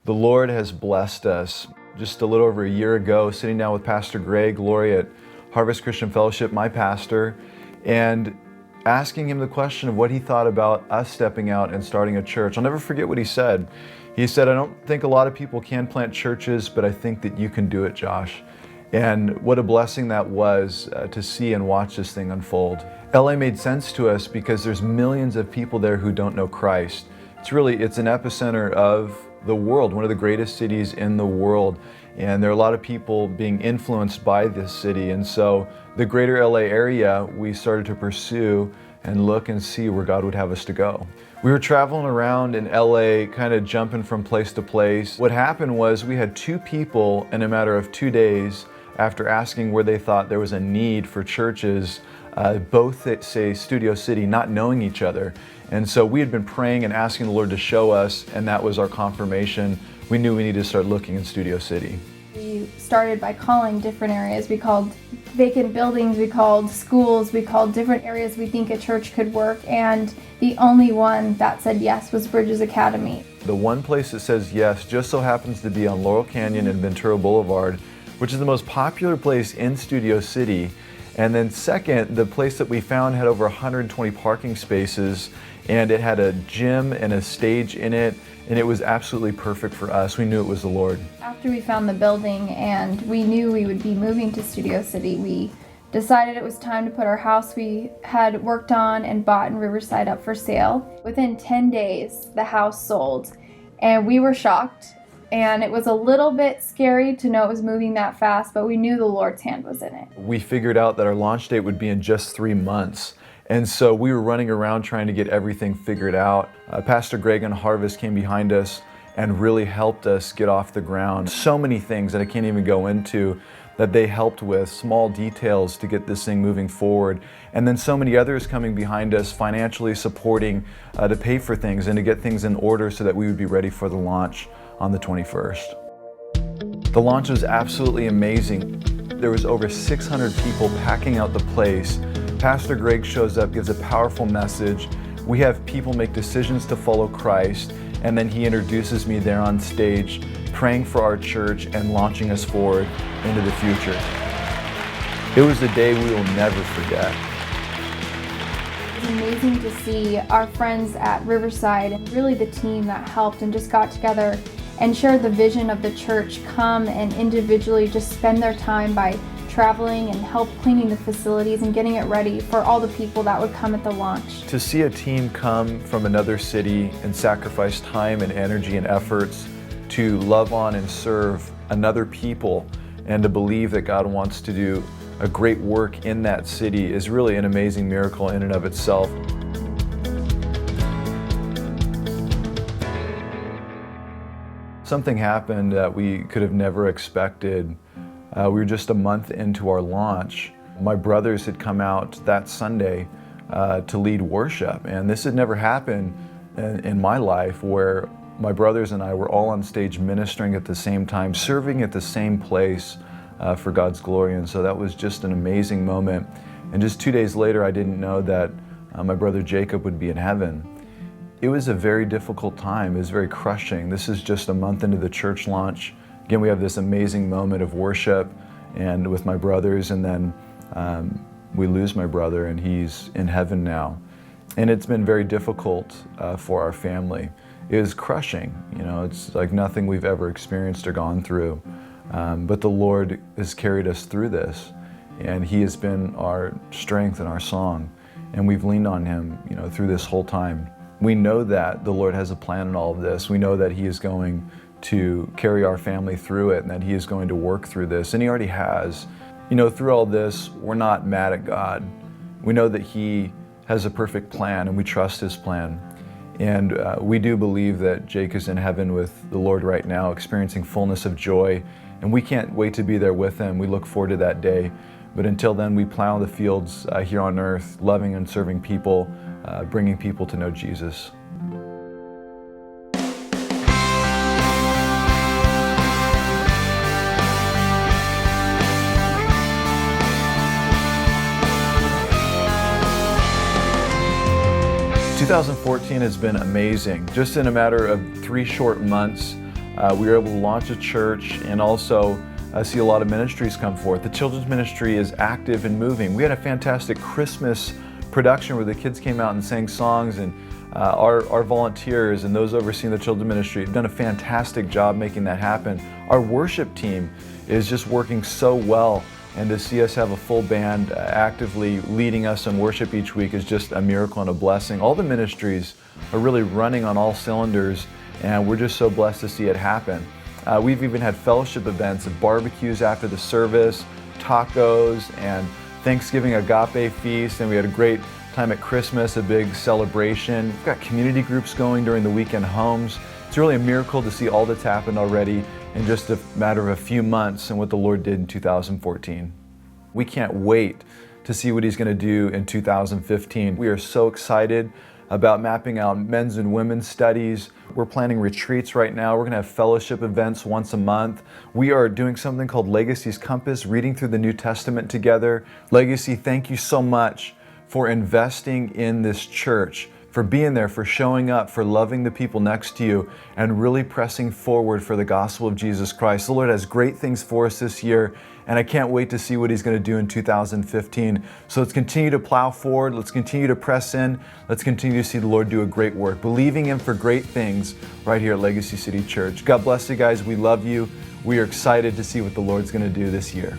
The Lord has blessed us. Just a little over a year ago, sitting down with Pastor Greg Laurie at Harvest Christian Fellowship, my pastor, and asking him the question of what he thought about us stepping out and starting a church. I'll never forget what he said. He said, "I don't think a lot of people can plant churches, but I think that you can do it, Josh." And what a blessing that was to see and watch this thing unfold. LA made sense to us because there's millions of people there who don't know Christ. It's an epicenter of the world, one of the greatest cities in the world. And there are a lot of people being influenced by this city. And so the greater LA area, we started to pursue and look and see where God would have us to go. We were traveling around in LA, kind of jumping from place to place. What happened was we had 2 people in a matter of 2 days, after asking where they thought there was a need for churches, both say Studio City, not knowing each other. And so we had been praying and asking the Lord to show us, and that was our confirmation. We knew we needed to start looking in Studio City. We started by calling different areas. We called vacant buildings, we called schools, we called different areas we think a church could work, and the only one that said yes was Bridges Academy. The one place that says yes just so happens to be on Laurel Canyon and Ventura Boulevard, which is the most popular place in Studio City. And then second, the place that we found had over 120 parking spaces, and it had a gym and a stage in it, and it was absolutely perfect for us. We knew it was the Lord. After we found the building and we knew we would be moving to Studio City, we decided it was time to put our house we had worked on and bought in Riverside up for sale. Within 10 days, the house sold, and we were shocked. And it was a little bit scary to know it was moving that fast, but we knew the Lord's hand was in it. We figured out that our launch date would be in just 3 months. And so we were running around trying to get everything figured out. Pastor Greg and Harvest came behind us and really helped us get off the ground. So many things that I can't even go into that they helped with, small details to get this thing moving forward. And then so many others coming behind us, financially supporting to pay for things and to get things in order so that we would be ready for the launch on the 21st. The launch was absolutely amazing. There was over 600 people packing out the place. Pastor Greg shows up, gives a powerful message. We have people make decisions to follow Christ, and then he introduces me there on stage, praying for our church and launching us forward into the future. It was a day we will never forget. It's amazing to see our friends at Riverside and really the team that helped and just got together and shared the vision of the church come and individually just spend their time by traveling and help cleaning the facilities and getting it ready for all the people that would come at the launch. To see a team come from another city and sacrifice time and energy and efforts to love on and serve another people and to believe that God wants to do a great work in that city is really an amazing miracle in and of itself. Something happened that we could have never expected. We were just a month into our launch. My brothers had come out that Sunday to lead worship, and this had never happened in my life where my brothers and I were all on stage ministering at the same time, serving at the same place for God's glory. And so that was just an amazing moment. And just 2 days later, I didn't know that my brother Jacob would be in heaven. It was a very difficult time. It was very crushing. This is just a month into the church launch. Again, we have this amazing moment of worship and with my brothers, and then we lose my brother and he's in heaven now. And it's been very difficult for our family. It was crushing. It's like nothing we've ever experienced or gone through. But the Lord has carried us through this, and he has been our strength and our song. And we've leaned on him, through this whole time. We know that the Lord has a plan in all of this. We know that he is going to carry our family through it and that he is going to work through this, and he already has. Through all this, we're not mad at God. We know that he has a perfect plan, and we trust his plan. And we do believe that Jake is in heaven with the Lord right now, experiencing fullness of joy, and we can't wait to be there with him. We look forward to that day. But until then, we plow the fields here on earth, loving and serving people, bringing people to know Jesus. 2014 has been amazing. Just in a matter of 3 short months, we were able to launch a church and also see a lot of ministries come forth. The children's ministry is active and moving. We had a fantastic Christmas production where the kids came out and sang songs, and our volunteers and those overseeing the children's ministry have done a fantastic job making that happen. Our worship team is just working so well, and to see us have a full band actively leading us in worship each week is just a miracle and a blessing. All the ministries are really running on all cylinders, and we're just so blessed to see it happen. We've even had fellowship events and barbecues after the service, tacos, and Thanksgiving agape feast, and we had a great time at Christmas, a big celebration. We've got community groups going during the weekend homes. It's really a miracle to see all that's happened already in just a matter of a few months and what the Lord did in 2014. We can't wait to see what He's going to do in 2015. We are so excited about mapping out men's and women's studies. We're planning retreats right now. We're going to have fellowship events once a month. We are doing something called Legacy's Compass, reading through the New Testament together. Legacy, thank you so much for investing in this church, for being there, for showing up, for loving the people next to you, and really pressing forward for the gospel of Jesus Christ. The Lord has great things for us this year, and I can't wait to see what He's going to do in 2015. So let's continue to plow forward. Let's continue to press in. Let's continue to see the Lord do a great work, believing Him for great things right here at Legacy City Church. God bless you guys. We love you. We are excited to see what the Lord's going to do this year.